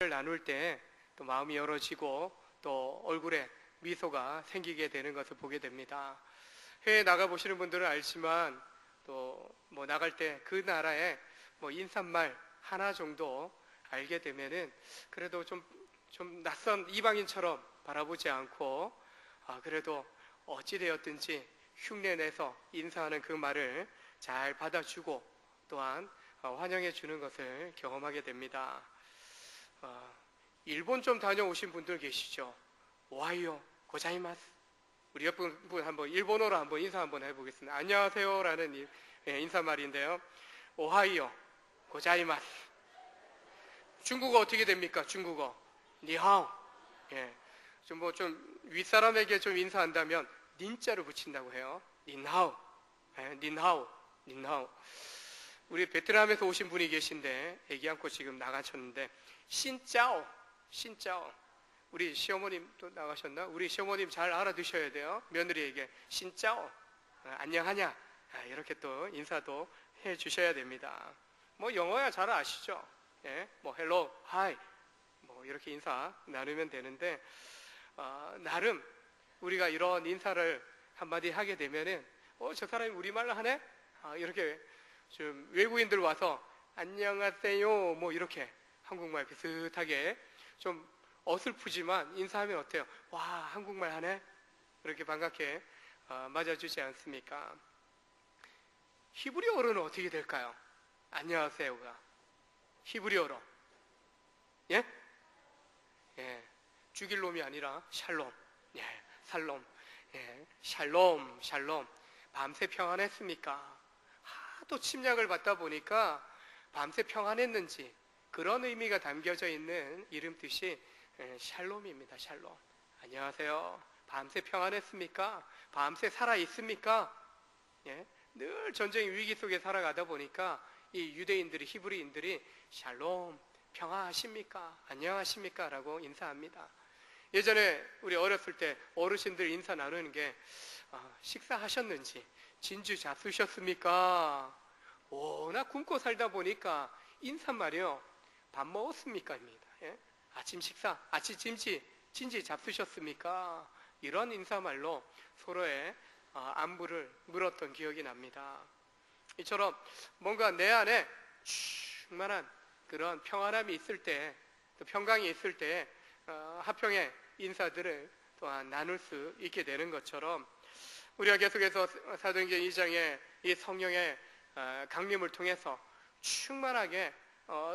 나눌 때 또 마음이 열어지고 또 얼굴에 미소가 생기게 되는 것을 보게 됩니다. 해외 나가 보시는 분들은 알지만 또 뭐 나갈 때 그 나라의 뭐 인사말 하나 정도 알게 되면은 그래도 좀 낯선 이방인처럼 바라보지 않고 그래도 어찌되었든지 흉내내서 인사하는 그 말을 잘 받아주고 또한 환영해 주는 것을 경험하게 됩니다. 일본 좀 다녀오신 분들 계시죠? 오하이오 고자이마스. 우리 옆분 한번 일본어로 한번 인사 한번 해보겠습니다. 안녕하세요 라는 인사말인데요. 오하이오 고자이마스. 중국어 어떻게 됩니까? 중국어 니하오. 좀 윗사람에게 좀 인사한다면 닌자를 붙인다고 해요. 닌하오. 닌하오. 우리 베트남에서 오신 분이 계신데 애기 안고 지금 나가셨는데 신짜오. 우리 시어머님도 나가셨나? 우리 시어머님 잘 알아두셔야 돼요. 며느리에게 신짜오. 안녕하냐? 이렇게 또 인사도 해 주셔야 됩니다. 뭐 영어야 잘 아시죠? 뭐 헬로, 하이 뭐 이렇게 인사 나누면 되는데 나름 우리가 이런 인사를 한마디 하게 되면은 저 사람이 우리말로 하네? 이렇게 좀 외국인들 와서 안녕하세요 뭐 이렇게 한국말 비슷하게 좀 어설프지만 인사하면 어때요? 와 한국말 하네? 그렇게 반갑게 맞아주지 않습니까? 히브리어로는 어떻게 될까요? 안녕하세요가 히브리어로 예? 죽일 놈이 아니라 샬롬. 살롬. 샬롬. 밤새 평안했습니까? 하도 침략을 받다 보니까 밤새 평안했는지 그런 의미가 담겨져 있는 이름 뜻이 샬롬입니다. 샬롬. 안녕하세요. 밤새 평안했습니까? 밤새 살아있습니까? 늘 전쟁 위기 속에 살아가다 보니까 이 유대인들이 히브리인들이 샬롬 평안하십니까? 안녕하십니까? 라고 인사합니다. 예전에 우리 어렸을 때 어르신들 인사 나누는 게 식사하셨는지 진주 잡수셨습니까? 워낙 굶고 살다 보니까 인사말이요 밥 먹었습니까? 입니다. 아침 식사, 아침 진지 잡수셨습니까? 이런 인사말로 서로의 안부를 물었던 기억이 납니다. 이처럼 뭔가 내 안에 충만한 그런 평안함이 있을 때, 또 평강이 있을 때 화평의 인사들을 또한 나눌 수 있게 되는 것처럼 우리가 계속해서 사도행전 2장에 이 성령의 강림을 통해서 충만하게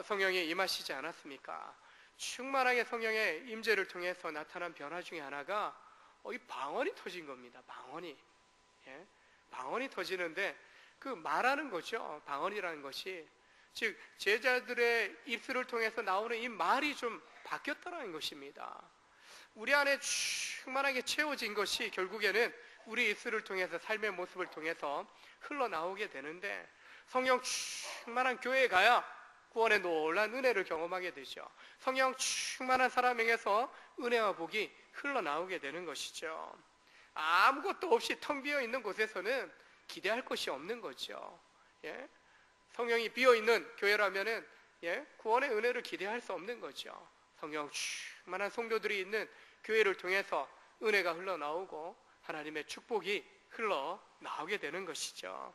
성령이 임하시지 않았습니까? 충만하게 성령의 임재를 통해서 나타난 변화 중에 하나가 이 방언이 터진 겁니다. 방언이 터지는데 그 말하는 거죠. 방언이라는 것이 즉 제자들의 입술을 통해서 나오는 이 말이 좀 바뀌었다는 것입니다. 우리 안에 충만하게 채워진 것이 결국에는 우리 입술을 통해서 삶의 모습을 통해서 흘러나오게 되는데 성령 충만한 교회에 가야 구원의 놀라운 은혜를 경험하게 되죠. 성령 충만한 사람에게서 은혜와 복이 흘러나오게 되는 것이죠. 아무것도 없이 텅 비어 있는 곳에서는 기대할 것이 없는 거죠. 성령이 비어 있는 교회라면은 구원의 은혜를 기대할 수 없는 거죠. 성령 충만한 성도들이 있는 교회를 통해서 은혜가 흘러나오고 하나님의 축복이 흘러나오게 되는 것이죠.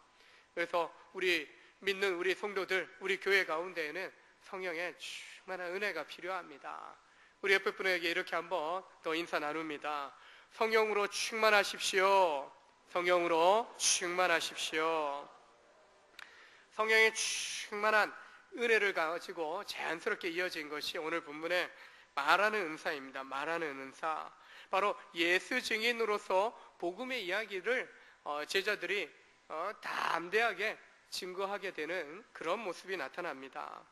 그래서 우리 믿는 우리 성도들, 우리 교회 가운데에는 성령의 충만한 은혜가 필요합니다. 우리 옆에 분에게 이렇게 한번 더 인사 나눕니다. 성령으로 충만하십시오. 성령으로 충만하십시오. 성령의 충만한 은혜를 가지고 자연스럽게 이어진 것이 오늘 본문의 말하는 은사입니다. 말하는 은사. 바로 예수 증인으로서 복음의 이야기를 제자들이 담대하게 증거하게 되는 그런 모습이 나타납니다.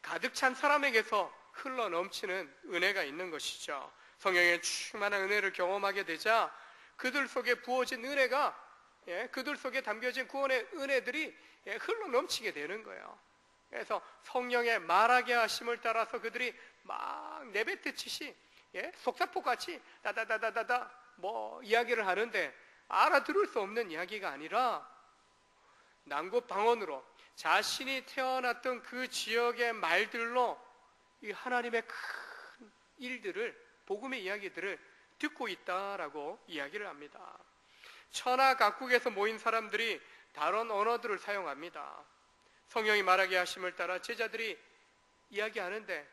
가득 찬 사람에게서 흘러 넘치는 은혜가 있는 것이죠. 성령의 충만한 은혜를 경험하게 되자 그들 속에 부어진 은혜가 그들 속에 담겨진 구원의 은혜들이 흘러 넘치게 되는 거예요. 그래서 성령의 말하게 하심을 따라서 그들이 막 내뱉듯이 속사포같이 다다다다다다 뭐 이야기를 하는데 알아들을 수 없는 이야기가 아니라 난곳 방언으로 자신이 태어났던 그 지역의 말들로 이 하나님의 큰 일들을, 복음의 이야기들을 듣고 있다라고 이야기를 합니다. 천하 각국에서 모인 사람들이 다른 언어들을 사용합니다. 성령이 말하게 하심을 따라 제자들이 이야기하는데,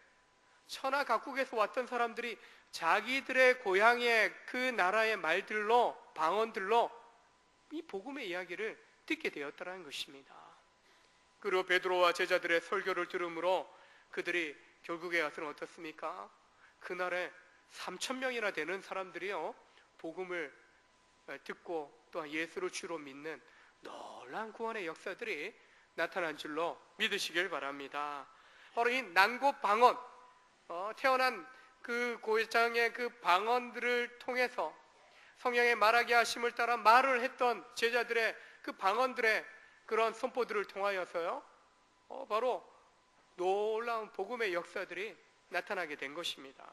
천하 각국에서 왔던 사람들이 자기들의 고향의 그 나라의 말들로, 방언들로 이 복음의 이야기를 듣게 되었다는 것입니다. 그리고 베드로와 제자들의 설교를 들으므로 그들이 결국에 와서는 어떻습니까? 그날에 3,000명이나 되는 사람들이요, 복음을 듣고 또한 예수를 주로 믿는 놀라운 구원의 역사들이 나타난 줄로 믿으시길 바랍니다. 바로 이 난곳 방언, 태어난 그 고장의 그 방언들을 통해서 성령의 말하게 하심을 따라 말을 했던 제자들의 그 방언들의 그런 선포들을 통하여서요, 바로 놀라운 복음의 역사들이 나타나게 된 것입니다.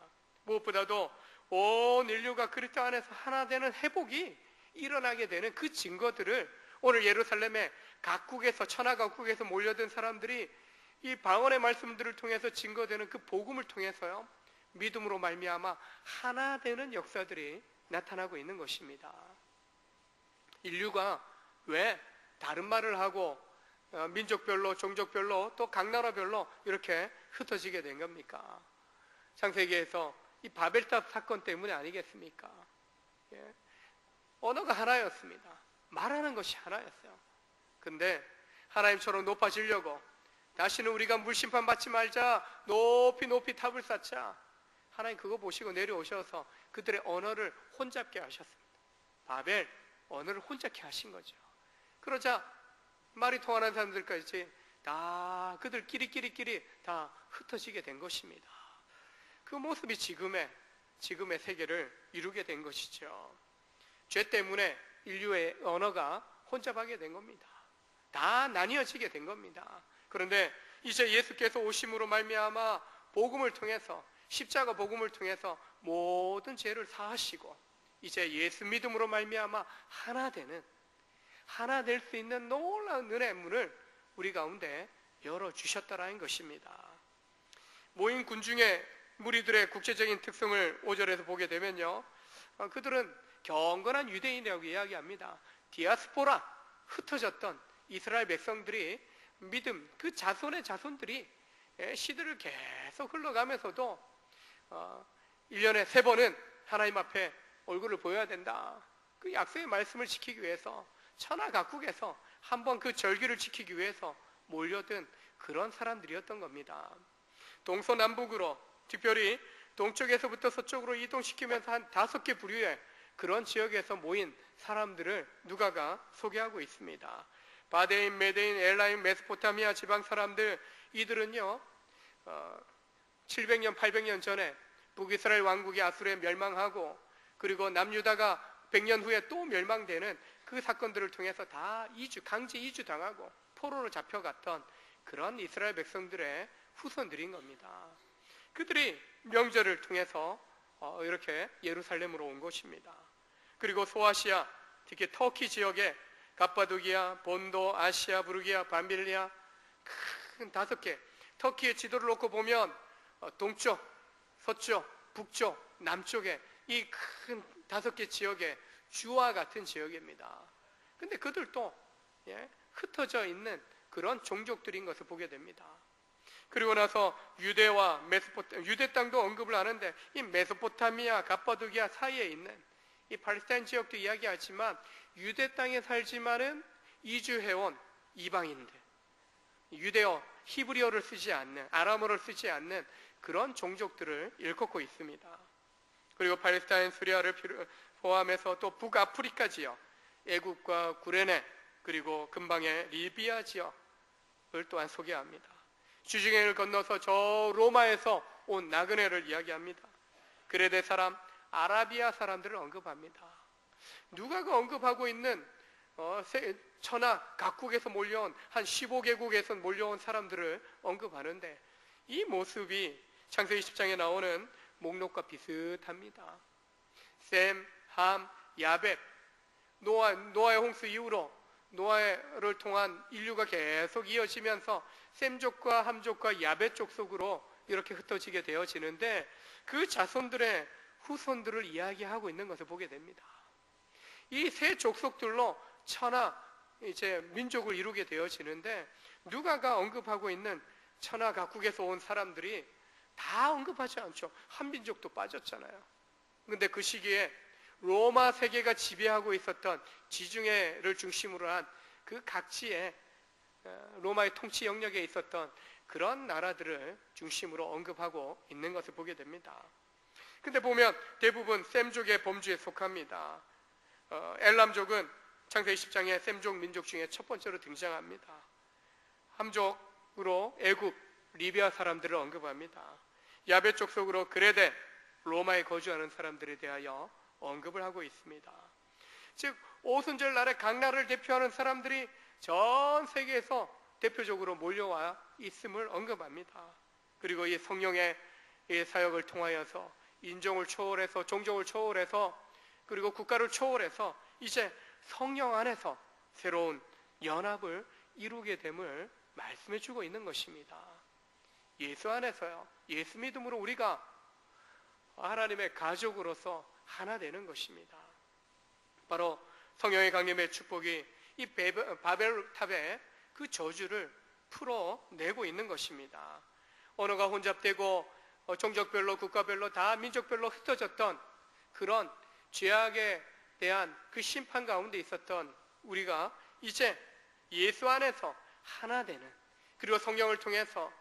무엇보다도 온 인류가 그리스도 안에서 하나 되는 회복이 일어나게 되는 그 증거들을 오늘 예루살렘의 각국에서, 천하 각국에서 몰려든 사람들이 이 방언의 말씀들을 통해서 증거되는 그 복음을 통해서요, 믿음으로 말미암아 하나 되는 역사들이 나타나고 있는 것입니다. 인류가 왜 다른 말을 하고 민족별로, 종족별로, 또 각 나라별로 이렇게 흩어지게 된 겁니까? 창세기에서 이 바벨탑 사건 때문에 아니겠습니까? 예. 언어가 하나였습니다. 말하는 것이 하나였어요. 근데 하나님처럼 높아지려고, 다시는 우리가 물심판 받지 말자, 높이 높이 탑을 쌓자, 하나님 그거 보시고 내려오셔서 그들의 언어를 혼잡게 하셨습니다. 바벨 언어를 혼잡게 하신 거죠. 그러자 말이 통하는 사람들까지 다 그들끼리 다 흩어지게 된 것입니다. 그 모습이 지금의 세계를 이루게 된 것이죠. 죄 때문에 인류의 언어가 혼잡하게 된 겁니다. 다 나뉘어지게 된 겁니다. 그런데 이제 예수께서 오심으로 말미암아 복음을 통해서, 십자가 복음을 통해서 모든 죄를 사하시고 이제 예수 믿음으로 말미암아 하나 될 수 있는 놀라운 은혜의 문을 우리 가운데 열어주셨다라는 것입니다. 모인 군중의 무리들의 국제적인 특성을 5절에서 보게 되면요, 그들은 경건한 유대인이라고 이야기합니다. 디아스포라, 흩어졌던 이스라엘 백성들이, 믿음, 그 자손의 자손들이 시대를 계속 흘러가면서도 1년에 3번은 하나님 앞에 얼굴을 보여야 된다, 그 약속의 말씀을 지키기 위해서 천하 각국에서 한번 그 절기를 지키기 위해서 몰려든 그런 사람들이었던 겁니다. 동서남북으로, 특별히 동쪽에서부터 서쪽으로 이동시키면서 한 5개 부류의 그런 지역에서 모인 사람들을 누가가 소개하고 있습니다. 바데인, 메데인, 엘라임, 메소포타미아 지방 사람들, 이들은요 700년, 800년 전에 북이스라엘 왕국이 아수르에 멸망하고, 그리고 남유다가 100년 후에 또 멸망되는 그 사건들을 통해서 다 강제 이주 당하고 포로로 잡혀갔던 그런 이스라엘 백성들의 후손들인 겁니다. 그들이 명절을 통해서 이렇게 예루살렘으로 온 것입니다. 그리고 소아시아, 특히 터키 지역에 갑바도기아, 본도, 아시아, 부르기아, 밤빌리아, 큰 5개, 터키의 지도를 놓고 보면 동쪽, 서쪽, 북쪽, 남쪽에 이 큰 5개 지역의 주와 같은 지역입니다. 근데 그들도 흩어져 있는 그런 종족들인 것을 보게 됩니다. 그리고 나서 유대와 유대 땅도 언급을 하는데, 이 메소포타미아, 갑바도기아 사이에 있는 이 팔레스타인 지역도 이야기하지만, 유대 땅에 살지만은 이주해온 이방인들, 유대어, 히브리어를 쓰지 않는, 아람어를 쓰지 않는 그런 종족들을 일컫고 있습니다. 그리고 팔레스타인, 시리아를 포함해서 또 북아프리카 지역, 애국과 구레네, 그리고 근방의 리비아 지역을 또한 소개합니다. 주중해를 건너서 저 로마에서 온 나그네를 이야기합니다. 그레데 사람, 아라비아 사람들을 언급합니다. 누가가 언급하고 있는 천하 각국에서 몰려온 한 15개국에서 몰려온 사람들을 언급하는데, 이 모습이 창세기 10장에 나오는 목록과 비슷합니다. 셈, 함, 야벳, 노아의 홍수 이후로 노아를 통한 인류가 계속 이어지면서 셈족과 함족과 야벳족 속으로 이렇게 흩어지게 되어지는데 그 자손들의 후손들을 이야기하고 있는 것을 보게 됩니다. 이 세 족속들로 천하 이제 민족을 이루게 되어지는데 누가가 언급하고 있는 천하 각국에서 온 사람들이 다 언급하지 않죠. 한 민족도 빠졌잖아요. 근데 그 시기에 로마 세계가 지배하고 있었던 지중해를 중심으로 한 그 각지의 로마의 통치 영역에 있었던 그런 나라들을 중심으로 언급하고 있는 것을 보게 됩니다. 근데 보면 대부분 셈족의 범주에 속합니다. 엘람족은 창세기 10장에 셈족 민족 중에 첫 번째로 등장합니다. 함족으로 애굽, 리비아 사람들을 언급합니다. 야벳 족속으로 그레데, 로마에 거주하는 사람들에 대하여 언급을 하고 있습니다. 즉 오순절 날에 각 나라를 대표하는 사람들이 전 세계에서 대표적으로 몰려와 있음을 언급합니다. 그리고 이 성령의 사역을 통하여서 인종을 초월해서 종족을 초월해서 그리고 국가를 초월해서 이제 성령 안에서 새로운 연합을 이루게 됨을 말씀해 주고 있는 것입니다. 예수 안에서요, 예수 믿음으로 우리가 하나님의 가족으로서 하나 되는 것입니다. 바로 성령의 강림의 축복이 이 바벨탑의 그 저주를 풀어내고 있는 것입니다. 언어가 혼잡되고 종족별로 국가별로 다 민족별로 흩어졌던 그런 죄악에 대한 그 심판 가운데 있었던 우리가 이제 예수 안에서 하나 되는, 그리고 성령을 통해서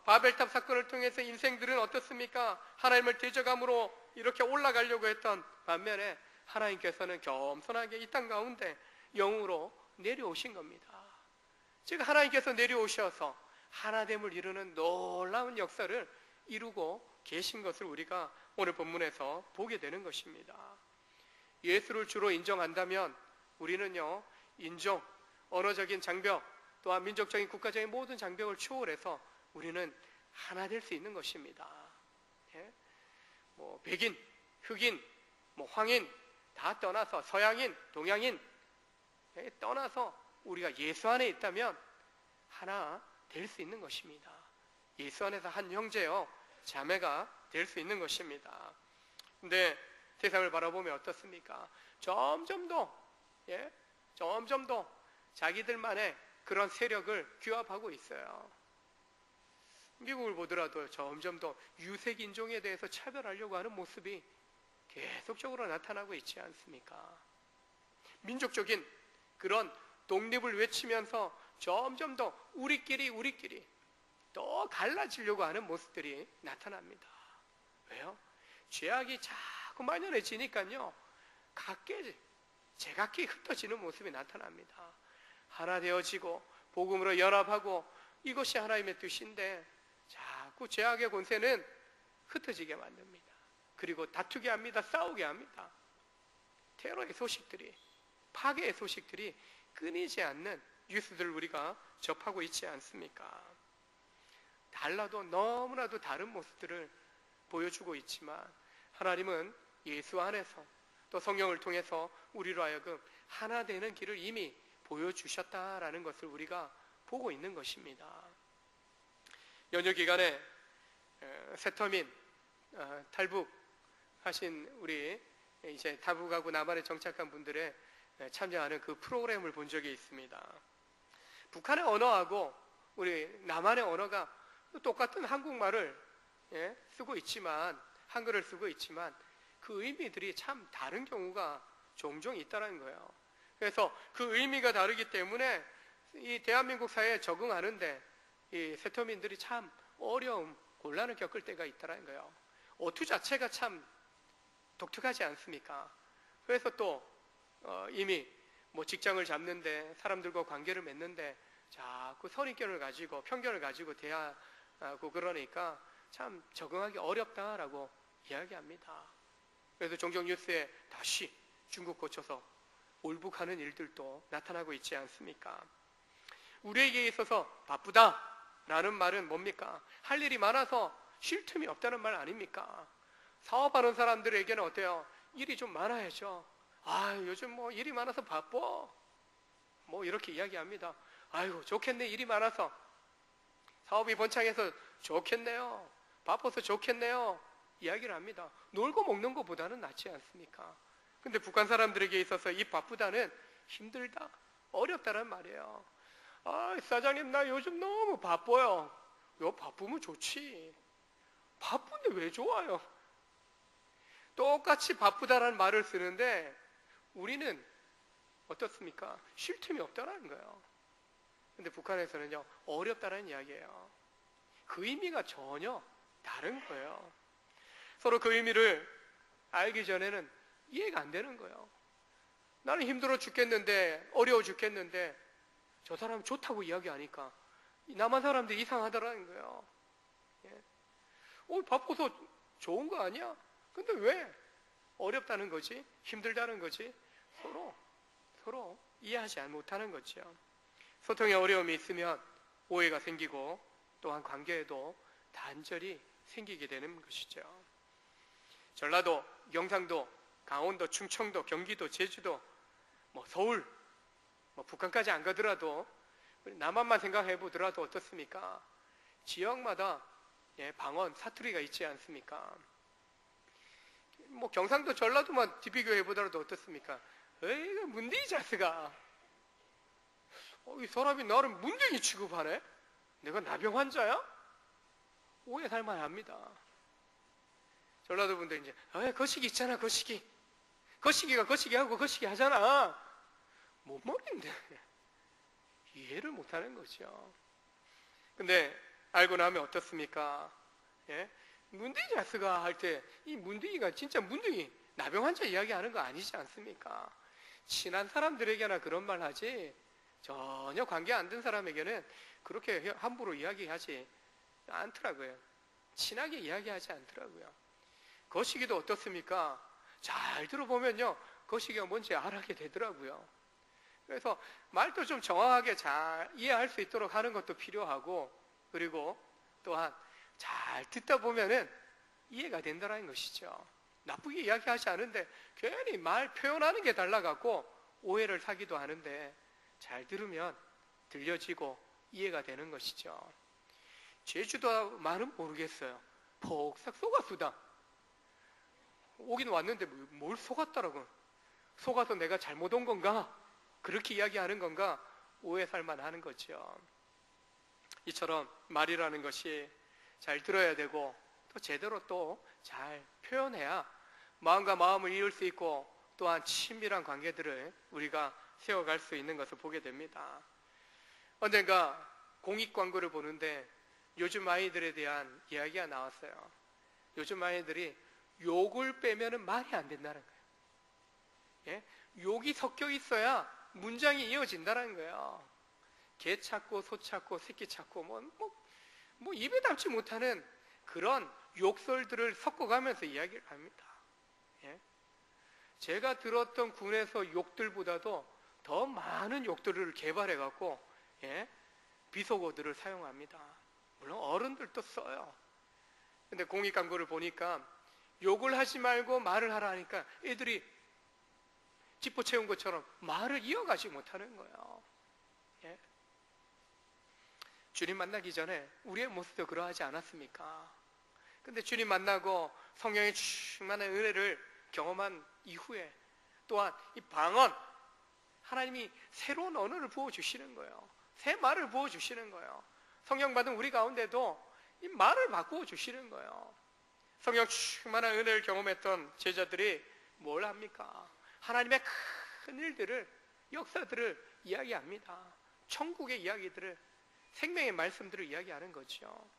바벨탑 사건을 통해서 인생들은 어떻습니까? 하나님을 대적함으로 이렇게 올라가려고 했던 반면에 하나님께서는 겸손하게 이 땅 가운데 영으로 내려오신 겁니다. 즉 하나님께서 내려오셔서 하나됨을 이루는 놀라운 역사를 이루고 계신 것을 우리가 오늘 본문에서 보게 되는 것입니다. 예수를 주로 인정한다면 우리는요, 인종, 언어적인 장벽 또한 민족적인 국가적인 모든 장벽을 초월해서 우리는 하나 될 수 있는 것입니다. 예? 백인, 흑인, 황인 다 떠나서 서양인, 동양인 떠나서 우리가 예수 안에 있다면 하나 될 수 있는 것입니다. 예수 안에서 한 형제요, 자매가 될 수 있는 것입니다. 근데 세상을 바라보면 어떻습니까? 점점 더 자기들만의 그런 세력을 규합하고 있어요. 미국을 보더라도 점점 더 유색 인종에 대해서 차별하려고 하는 모습이 계속적으로 나타나고 있지 않습니까? 민족적인 그런 독립을 외치면서 점점 더 우리끼리 더 갈라지려고 하는 모습들이 나타납니다. 왜요? 죄악이 자꾸 만연해지니까요, 제각기 흩어지는 모습이 나타납니다. 하나 되어지고 복음으로 연합하고 이것이 하나님의 뜻인데 자꾸 죄악의 권세는 흩어지게 만듭니다. 그리고 다투게 합니다. 싸우게 합니다. 테러의 소식들이, 파괴의 소식들이 끊이지 않는 뉴스들을 우리가 접하고 있지 않습니까? 달라도 너무나도 다른 모습들을 보여주고 있지만 하나님은 예수 안에서 또 성령을 통해서 우리로 하여금 하나 되는 길을 이미 보여주셨다라는 것을 우리가 보고 있는 것입니다. 연휴 기간에 세터민 탈북하신 우리 이제 타북하고 남한에 정착한 분들의 참여하는 그 프로그램을 본 적이 있습니다. 북한의 언어하고 우리 남한의 언어가 똑같은 한국말을 쓰고 있지만, 한글을 쓰고 있지만 그 의미들이 참 다른 경우가 종종 있다는 거예요. 그래서 그 의미가 다르기 때문에 이 대한민국 사회에 적응하는데 이 세터민들이 참 어려움, 곤란을 겪을 때가 있다는 거예요. 어투 자체가 참 독특하지 않습니까? 그래서 또 이미 직장을 잡는데, 사람들과 관계를 맺는데 자꾸 선입견을 가지고 편견을 가지고 대하고 그러니까 참 적응하기 어렵다라고 이야기합니다. 그래서 종종 뉴스에 다시 중국 고쳐서 올북하는 일들도 나타나고 있지 않습니까? 우리에게 있어서 바쁘다라는 말은 뭡니까? 할 일이 많아서 쉴 틈이 없다는 말 아닙니까? 사업하는 사람들에게는 어때요? 일이 좀 많아야죠. 요즘 일이 많아서 바빠. 이렇게 이야기합니다. 아이고, 좋겠네, 일이 많아서. 사업이 번창해서 좋겠네요. 바빠서 좋겠네요. 이야기를 합니다. 놀고 먹는 것보다는 낫지 않습니까? 근데 북한 사람들에게 있어서 이 바쁘다는 힘들다, 어렵다는 말이에요. 아, 사장님, 나 요즘 너무 바빠요. 요 바쁘면 좋지. 바쁜데 왜 좋아요? 똑같이 바쁘다라는 말을 쓰는데 우리는 어떻습니까? 쉴 틈이 없다라는 거예요. 근데 북한에서는요, 어렵다는 이야기예요. 그 의미가 전혀 다른 거예요. 서로 그 의미를 알기 전에는 이해가 안 되는 거예요. 나는 힘들어 죽겠는데, 어려워 죽겠는데 저 사람 좋다고 이야기하니까 남한 사람들이 이상하더라는 거예요. 예. 바빠서 좋은 거 아니야? 근데 왜 어렵다는 거지? 힘들다는 거지? 서로 이해하지 못하는 거죠. 소통에 어려움이 있으면 오해가 생기고 또한 관계에도 단절이 생기게 되는 것이죠. 전라도, 경상도, 강원도, 충청도, 경기도, 제주도, 서울, 북한까지 안 가더라도 남한만 생각해 보더라도 어떻습니까? 지역마다 방언, 사투리가 있지 않습니까? 경상도, 전라도만 비교해 보더라도 어떻습니까? 에이, 문대이 자스가 이 사람이 나를 문대이 취급하네? 내가 나병 환자야? 오해 살만 합니다. 전라도 분들 이제 거시기 있잖아, 거시기. 거시기가 거시기하고 거시기 하잖아. 뭔 말인데? 이해를 못하는 거죠. 근데 알고 나면 어떻습니까? 문대이 자스가 할 때 이 문대이가 진짜 문대이 나병 환자 이야기하는 거 아니지 않습니까? 친한 사람들에게나 그런 말 하지 전혀 관계 안 된 사람에게는 그렇게 함부로 이야기하지 않더라고요. 친하게 이야기하지 않더라고요. 거시기도 어떻습니까? 잘 들어보면요, 거시기가 뭔지 알게 되더라고요. 그래서 말도 좀 정확하게 잘 이해할 수 있도록 하는 것도 필요하고, 그리고 또한 잘 듣다 보면은 이해가 된다는 것이죠. 나쁘게 이야기하지 않은데 괜히 말 표현하는 게 달라갖고 오해를 사기도 하는데 잘 들으면 들려지고 이해가 되는 것이죠. 제주도 말은 모르겠어요. 폭삭 속았수다. 오긴 왔는데 뭘 속았다라고. 속아서 내가 잘못 온 건가? 그렇게 이야기하는 건가? 오해 살만 하는 거죠. 이처럼 말이라는 것이 잘 들어야 되고 또 제대로 또 잘 표현해야 마음과 마음을 이을 수 있고 또한 친밀한 관계들을 우리가 세워갈 수 있는 것을 보게 됩니다. 언젠가 공익 광고를 보는데 요즘 아이들에 대한 이야기가 나왔어요. 요즘 아이들이 욕을 빼면은 말이 안 된다는 거예요. 욕이 섞여 있어야 문장이 이어진다는 거예요. 개 찾고 소 찾고 새끼 찾고 입에 담지 못하는 그런 욕설들을 섞어가면서 이야기를 합니다. 제가 들었던 군에서 욕들보다도 더 많은 욕들을 개발해갖고 비속어들을 사용합니다. 물론 어른들도 써요. 근데 공익 광고를 보니까 욕을 하지 말고 말을 하라 하니까 애들이 짚어 채운 것처럼 말을 이어가지 못하는 거예요. 주님 만나기 전에 우리의 모습도 그러하지 않았습니까? 근데 주님 만나고 성령의 충만한 은혜를 경험한 이후에 또한 이 방언, 하나님이 새로운 언어를 부어주시는 거예요. 새 말을 부어주시는 거예요. 성령 받은 우리 가운데도 이 말을 바꾸어 주시는 거예요. 성령 충만한 은혜를 경험했던 제자들이 뭘 합니까? 하나님의 큰 일들을, 역사들을 이야기합니다. 천국의 이야기들을, 생명의 말씀들을 이야기하는 거죠.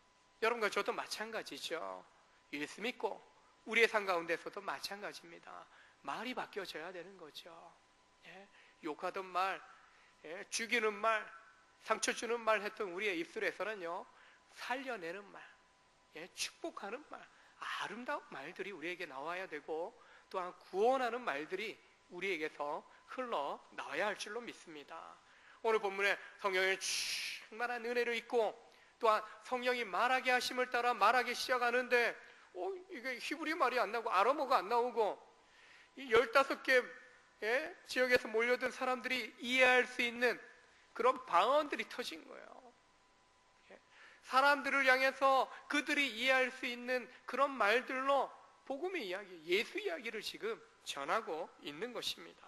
여러분과 저도 마찬가지죠. 예수 믿고 우리의 삶 가운데서도 마찬가지입니다. 말이 바뀌어져야 되는 거죠. 욕하던 말, 죽이는 말, 상처 주는 말 했던 우리의 입술에서는요, 살려내는 말, 축복하는 말, 아름다운 말들이 우리에게 나와야 되고 또한 구원하는 말들이 우리에게서 흘러나와야 할 줄로 믿습니다. 오늘 본문에 성령의 충만한 은혜를 입고 또한 성령이 말하게 하심을 따라 말하기 시작하는데 이게 히브리 말이 안 나오고 아람어가 안 나오고 이 15개 지역에서 몰려든 사람들이 이해할 수 있는 그런 방언들이 터진 거예요. 사람들을 향해서 그들이 이해할 수 있는 그런 말들로 복음의 이야기, 예수 이야기를 지금 전하고 있는 것입니다.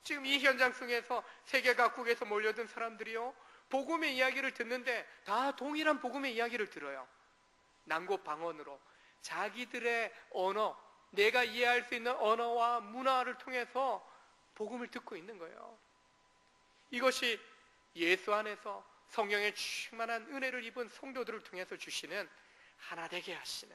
지금 이 현장 속에서 세계 각국에서 몰려든 사람들이요, 복음의 이야기를 듣는데 다 동일한 복음의 이야기를 들어요. 난곳 방언으로 자기들의 언어, 내가 이해할 수 있는 언어와 문화를 통해서 복음을 듣고 있는 거예요. 이것이 예수 안에서 성령의 충만한 은혜를 입은 성도들을 통해서 주시는 하나 되게 하시는,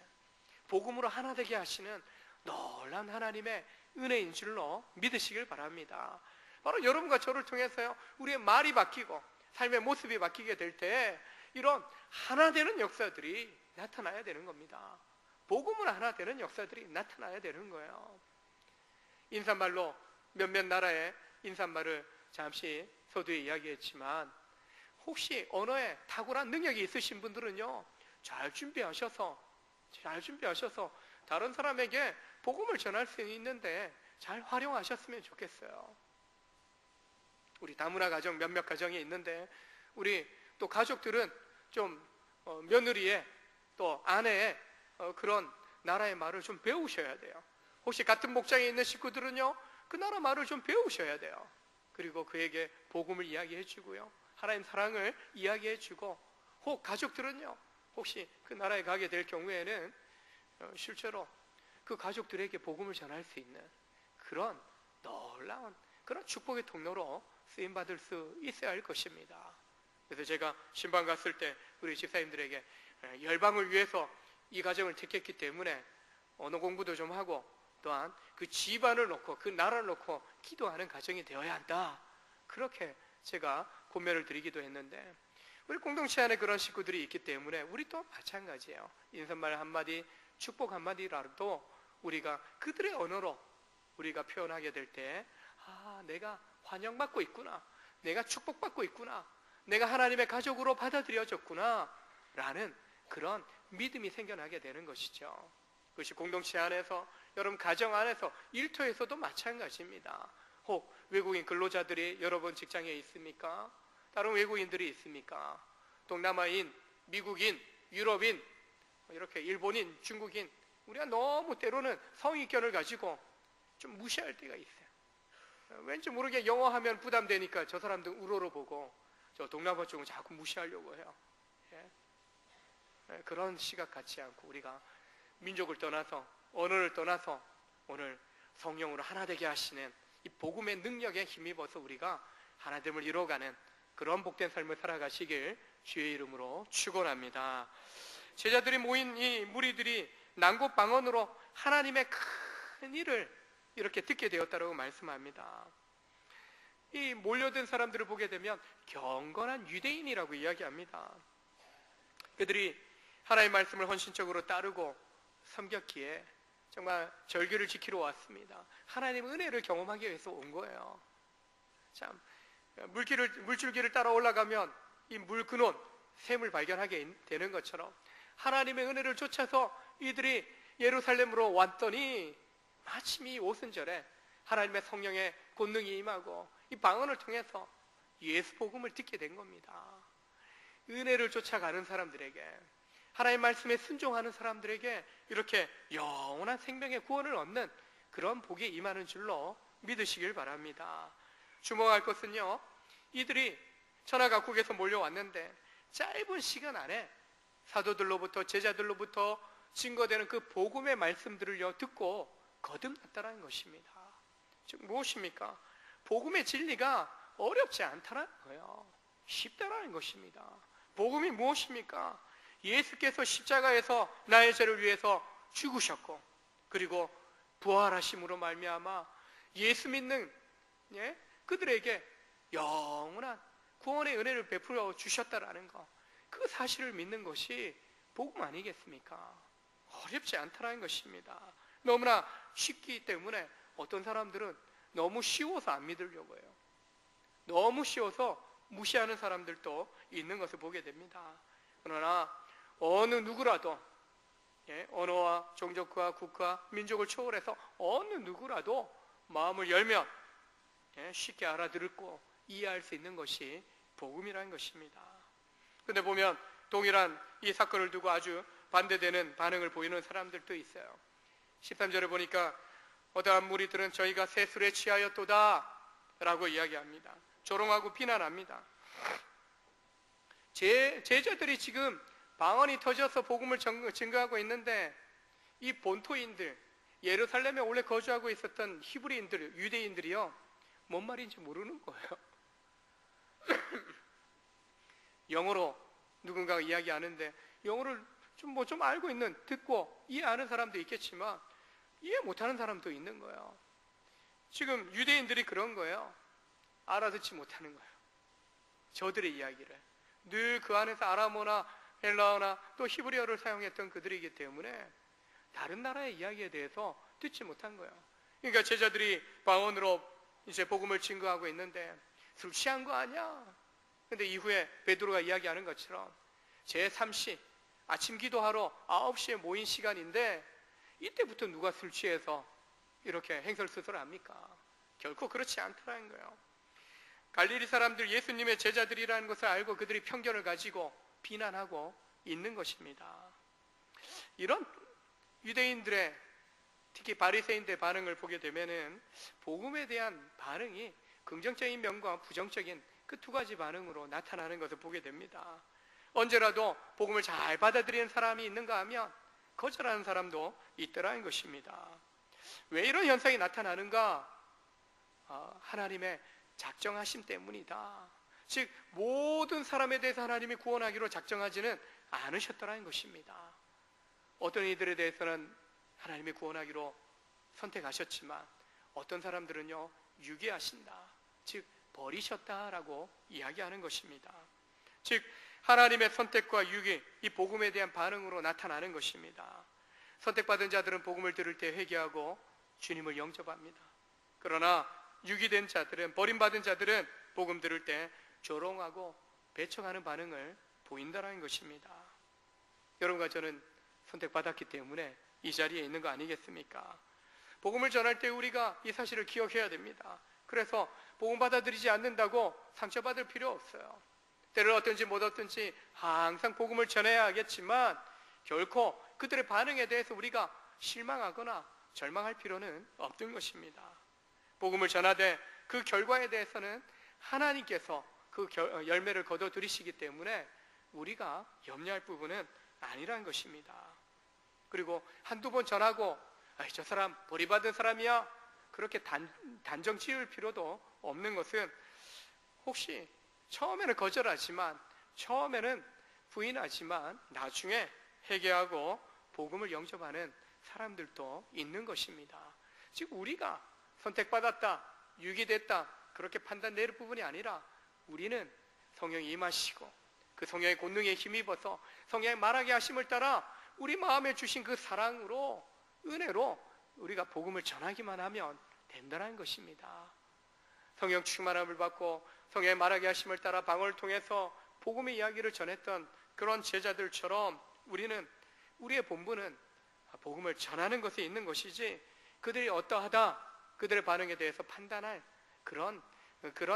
복음으로 하나 되게 하시는 놀라운 하나님의 은혜인 줄로 믿으시길 바랍니다. 바로 여러분과 저를 통해서요, 우리의 말이 바뀌고 삶의 모습이 바뀌게 될 때 이런 하나 되는 역사들이 나타나야 되는 겁니다. 복음으로 하나 되는 역사들이 나타나야 되는 거예요. 인사말로 몇몇 나라의 인사말을 잠시 서두에 이야기했지만, 혹시 언어에 탁월한 능력이 있으신 분들은요, 잘 준비하셔서 다른 사람에게 복음을 전할 수 있는데 잘 활용하셨으면 좋겠어요. 우리 다문화 가정 몇몇 가정이 있는데, 우리 또 가족들은 좀 며느리의 또 아내의 그런 나라의 말을 좀 배우셔야 돼요. 혹시 같은 목장에 있는 식구들은요, 그 나라 말을 좀 배우셔야 돼요. 그리고 그에게 복음을 이야기해 주고요, 하나님 사랑을 이야기해 주고, 혹 가족들은요, 혹시 그 나라에 가게 될 경우에는 실제로 그 가족들에게 복음을 전할 수 있는 그런 놀라운 그런 축복의 통로로 쓰임받을 수 있어야 할 것입니다. 그래서 제가 신방 갔을 때 우리 집사님들에게 열방을 위해서 이 가정을 택했기 때문에 언어 공부도 좀 하고, 또한 그 집안을 놓고 그 나라를 놓고 기도하는 가정이 되어야 한다, 그렇게 제가 권면을 드리기도 했는데, 우리 공동체 안에 그런 식구들이 있기 때문에 우리 또 마찬가지예요. 인사말 한마디, 축복 한마디라도 우리가 그들의 언어로 우리가 표현하게 될 때, 내가 환영받고 있구나, 내가 축복받고 있구나, 내가 하나님의 가족으로 받아들여졌구나 라는 그런 믿음이 생겨나게 되는 것이죠. 그것이 공동체 안에서, 여러분 가정 안에서, 일터에서도 마찬가지입니다. 혹 외국인 근로자들이 여러분 직장에 있습니까? 다른 외국인들이 있습니까? 동남아인, 미국인, 유럽인, 이렇게 일본인, 중국인, 우리가 너무 때로는 성의견을 가지고 좀 무시할 때가 있어요. 왠지 모르게 영어 하면 부담되니까 저 사람들 우러러 보고 저 동남아 쪽은 자꾸 무시하려고 해요. 그런 시각 갖지 않고 우리가 민족을 떠나서, 언어를 떠나서 오늘 성령으로 하나 되게 하시는 이 복음의 능력에 힘입어서 우리가 하나됨을 이루어가는 그런 복된 삶을 살아가시길 주의 이름으로 축원합니다. 제자들이 모인 이 무리들이 난곳 방언으로 하나님의 큰 일을 이렇게 듣게 되었다고 말씀합니다. 이 몰려든 사람들을 보게 되면 경건한 유대인이라고 이야기합니다. 그들이 하나님의 말씀을 헌신적으로 따르고 섬겼기에 정말 절규를 지키러 왔습니다. 하나님의 은혜를 경험하기 위해서 온 거예요. 참, 물줄기를 따라 올라가면 이 물 근원, 샘을 발견하게 되는 것처럼 하나님의 은혜를 쫓아서 이들이 예루살렘으로 왔더니 마침 이 오순절에 하나님의 성령의 권능이 임하고 이 방언을 통해서 예수 복음을 듣게 된 겁니다. 은혜를 쫓아가는 사람들에게, 하나님의 말씀에 순종하는 사람들에게 이렇게 영원한 생명의 구원을 얻는 그런 복이 임하는 줄로 믿으시길 바랍니다. 주목할 것은요, 이들이 천하각국에서 몰려왔는데 짧은 시간 안에 사도들로부터, 제자들로부터 증거되는 그 복음의 말씀들을 듣고 거듭났다는 것입니다. 즉 무엇입니까? 복음의 진리가 어렵지 않다는 거예요. 쉽다라는 것입니다. 복음이 무엇입니까? 예수께서 십자가에서 나의 죄를 위해서 죽으셨고, 그리고 부활하심으로 말미암아 예수 믿는 그들에게 영원한 구원의 은혜를 베풀어 주셨다라는 것, 그 사실을 믿는 것이 복음 아니겠습니까? 어렵지 않다는 것입니다. 너무나 쉽기 때문에 어떤 사람들은 너무 쉬워서 안 믿으려고 해요. 너무 쉬워서 무시하는 사람들도 있는 것을 보게 됩니다. 그러나 어느 누구라도 언어와 종족과 국가, 민족을 초월해서 어느 누구라도 마음을 열면 쉽게 알아들고 이해할 수 있는 것이 복음이라는 것입니다. 그런데 보면 동일한 이 사건을 두고 아주 반대되는 반응을 보이는 사람들도 있어요. 13절에 보니까 어떠한 무리들은 저희가 새 술에 취하였도다 라고 이야기합니다. 조롱하고 비난합니다. 제자들이 지금 방언이 터져서 복음을 증거하고 있는데 이 본토인들, 예루살렘에 원래 거주하고 있었던 히브리인들, 유대인들이요, 뭔 말인지 모르는 거예요. 영어로 누군가가 이야기하는데 영어를 좀 알고 있는, 듣고 이해하는 사람도 있겠지만 이해 못하는 사람도 있는 거예요. 지금 유대인들이 그런 거예요. 알아듣지 못하는 거예요. 저들의 이야기를. 늘 그 안에서 아람어나 헬라어나 또 히브리어를 사용했던 그들이기 때문에 다른 나라의 이야기에 대해서 듣지 못한 거예요. 그러니까 제자들이 방언으로 이제 복음을 증거하고 있는데 술 취한 거 아니야? 근데 이후에 베드로가 이야기하는 것처럼 제3시 아침 기도하러 9시에 모인 시간인데 이때부터 누가 술 취해서 이렇게 행설수설합니까? 결코 그렇지 않더라는 거예요. 갈릴리 사람들 예수님의 제자들이라는 것을 알고 그들이 편견을 가지고 비난하고 있는 것입니다. 이런 유대인들의, 특히 바리새인들의 반응을 보게 되면은 복음에 대한 반응이 긍정적인 면과 부정적인 그 두 가지 반응으로 나타나는 것을 보게 됩니다. 언제라도 복음을 잘 받아들이는 사람이 있는가 하면 거절하는 사람도 있더라는 것입니다. 왜 이런 현상이 나타나는가? 하나님의 작정하심 때문이다. 즉 모든 사람에 대해서 하나님이 구원하기로 작정하지는 않으셨더라는 것입니다. 어떤 이들에 대해서는 하나님이 구원하기로 선택하셨지만 어떤 사람들은요, 유기하신다, 즉 버리셨다라고 이야기하는 것입니다. 즉 하나님의 선택과 유기, 이 복음에 대한 반응으로 나타나는 것입니다. 선택받은 자들은 복음을 들을 때 회개하고 주님을 영접합니다. 그러나 유기된 자들은, 버림받은 자들은 복음 들을 때 조롱하고 배척하는 반응을 보인다는 것입니다. 여러분과 저는 선택받았기 때문에 이 자리에 있는 거 아니겠습니까? 복음을 전할 때 우리가 이 사실을 기억해야 됩니다. 그래서 복음 받아들이지 않는다고 상처받을 필요 없어요. 때를 얻든지 못 얻든지 항상 복음을 전해야 하겠지만 결코 그들의 반응에 대해서 우리가 실망하거나 절망할 필요는 없는 것입니다. 복음을 전하되 그 결과에 대해서는 하나님께서 그 열매를 거둬들이시기 때문에 우리가 염려할 부분은 아니라는 것입니다. 그리고 한두 번 전하고 저 사람 버림받은 사람이야, 그렇게 단정 지을 필요도 없는 것은, 혹시 처음에는 거절하지만, 처음에는 부인하지만 나중에 회개하고 복음을 영접하는 사람들도 있는 것입니다. 즉 우리가 선택받았다, 유기됐다 그렇게 판단 내릴 부분이 아니라 우리는 성령이 임하시고 그 성령의 권능에 힘입어서 성령의 말하게 하심을 따라 우리 마음에 주신 그 사랑으로, 은혜로 우리가 복음을 전하기만 하면 된다는 것입니다. 성령 충만함을 받고 성령의 말하게 하심을 따라 방언을 통해서 복음의 이야기를 전했던 그런 제자들처럼 우리의 본분은 복음을 전하는 것에 있는 것이지 그들이 어떠하다, 그들의 반응에 대해서 판단할 그런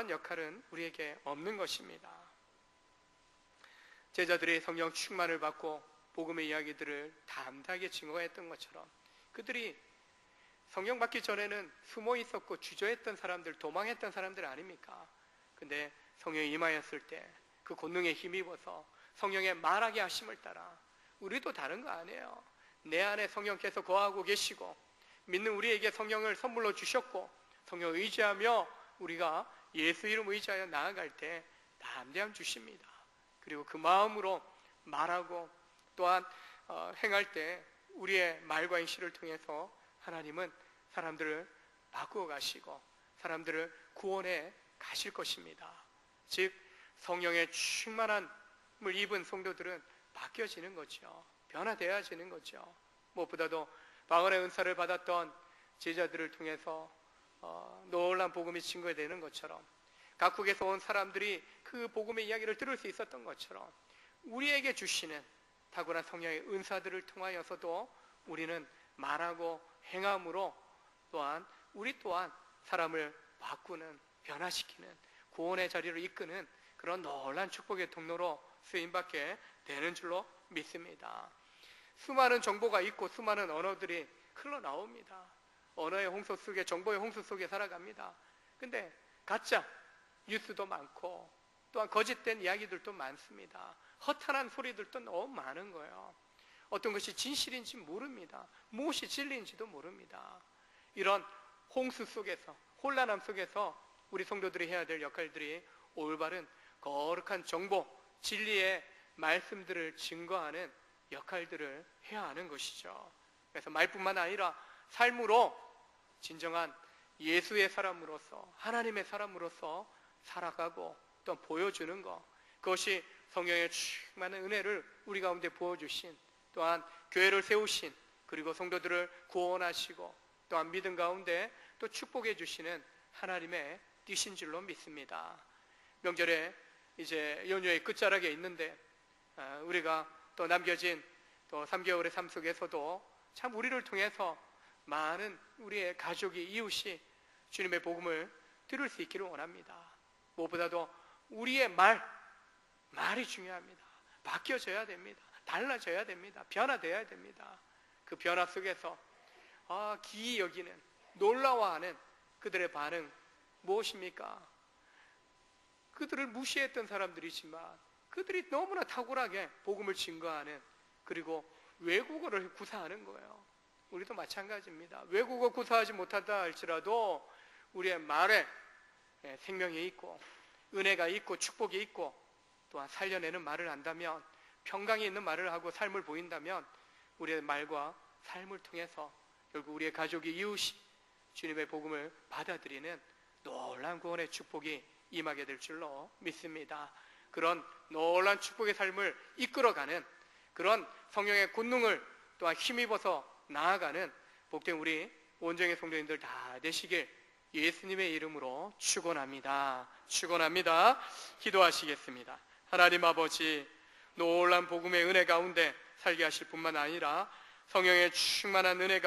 역할은 우리에게 없는 것입니다. 제자들이 성령 충만을 받고 복음의 이야기들을 담대하게 증거했던 것처럼 그들이 성령 받기 전에는 숨어 있었고 주저했던 사람들, 도망했던 사람들 아닙니까? 근데 성령이 임하였을 때 그 권능에 힘입어서 성령의 말하게 하심을 따라 우리도 다른 거 아니에요. 내 안에 성령께서 거하고 계시고 믿는 우리에게 성령을 선물로 주셨고 성령을 의지하며 우리가 예수 이름 의지하여 나아갈 때 담대함 주십니다. 그리고 그 마음으로 말하고 또한 행할 때 우리의 말과 행실을 통해서 하나님은 사람들을 바꾸어 가시고 사람들을 구원해 가실 것입니다. 즉 성령의 충만함을 입은 성도들은 바뀌어지는 거죠. 변화되어지는 거죠. 무엇보다도 방언의 은사를 받았던 제자들을 통해서 놀라운 복음이 증거되는 것처럼 각국에서 온 사람들이 그 복음의 이야기를 들을 수 있었던 것처럼 우리에게 주시는 탁월한 성령의 은사들을 통하여서도 우리는 말하고 행함으로 또한 우리 또한 사람을 바꾸는, 변화시키는, 구원의 자리로 이끄는 그런 놀라운 축복의 통로로 쓰임받게 되는 줄로 믿습니다. 수많은 정보가 있고 수많은 언어들이 흘러나옵니다. 언어의 홍수 속에, 정보의 홍수 속에 살아갑니다. 근데 가짜 뉴스도 많고 또한 거짓된 이야기들도 많습니다. 허탄한 소리들도 너무 많은 거예요. 어떤 것이 진실인지 모릅니다. 무엇이 진리인지도 모릅니다. 이런 홍수 속에서, 혼란함 속에서 우리 성도들이 해야 될 역할들이 올바른 거룩한 정보, 진리의 말씀들을 증거하는 역할들을 해야 하는 것이죠. 그래서 말뿐만 아니라 삶으로 진정한 예수의 사람으로서, 하나님의 사람으로서 살아가고 또 보여주는 것, 그것이 성령의 충만한 은혜를 우리 가운데 부어주신, 또한 교회를 세우신, 그리고 성도들을 구원하시고 또한 믿음 가운데 또 축복해 주시는 하나님의 뜻인 줄로 믿습니다. 명절에 이제 연휴의 끝자락에 있는데 우리가 또 남겨진 또 3개월의 삶 속에서도 참 우리를 통해서 많은 우리의 가족이, 이웃이 주님의 복음을 들을 수 있기를 원합니다. 무엇보다도 우리의 말이 중요합니다. 바뀌어져야 됩니다. 달라져야 됩니다. 변화되어야 됩니다. 그 변화 속에서 기이 여기는, 놀라워하는 그들의 반응 무엇입니까? 그들을 무시했던 사람들이지만 그들이 너무나 탁월하게 복음을 증거하는, 그리고 외국어를 구사하는 거예요. 우리도 마찬가지입니다. 외국어 구사하지 못한다 할지라도 우리의 말에 생명이 있고 은혜가 있고 축복이 있고 또한 살려내는 말을 한다면, 평강이 있는 말을 하고 삶을 보인다면 우리의 말과 삶을 통해서 결국 우리의 가족이, 이웃이 주님의 복음을 받아들이는 놀라운 구원의 축복이 임하게 될 줄로 믿습니다. 그런 놀라운 축복의 삶을 이끌어가는 그런 성령의 권능을 또한 힘입어서 나아가는 복된 우리 온정의 성도님들 다 되시길 예수님의 이름으로 축원합니다. 기도하시겠습니다. 하나님 아버지, 놀라운 복음의 은혜 가운데 살게 하실 뿐만 아니라 성령의 충만한 은혜가